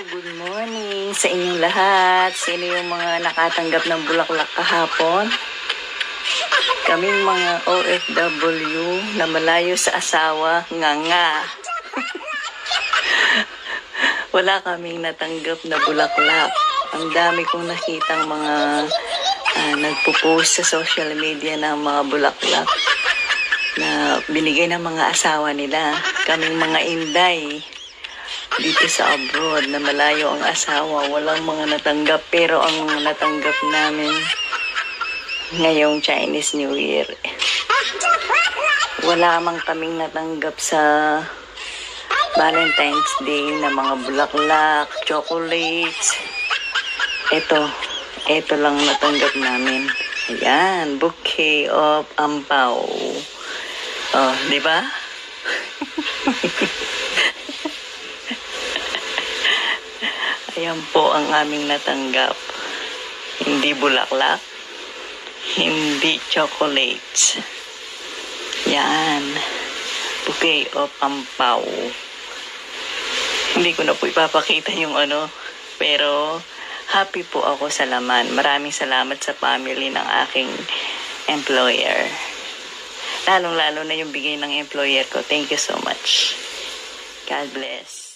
Good morning sa inyong lahat. Sino yung mga nakatanggap ng bulaklak kahapon? Kaming mga OFW na malayo sa asawa, nga. Wala kaming natanggap na bulaklak. Ang dami kong nakitang mga nagpo-post sa social media ng mga bulaklak na binigay ng mga asawa nila. Kaming mga inday dito sa abroad na malayo ang asawa, walang mga natanggap, pero ang natanggap namin ngayong Chinese New Year, wala mang kaming natanggap sa Valentine's Day na mga bulaklak, chocolates. Ito lang natanggap namin. Ayan, bouquet of ampaw. Oh, di ba? Ayan po ang aming natanggap. Hindi bulaklak, hindi chocolates. Yan. Bouquet of ampaw. Hindi ko na po ipapakita yung pero happy po ako sa laman. Maraming salamat sa family ng aking employer. Lalong-lalo na yung bigay ng employer ko. Thank you so much. God bless.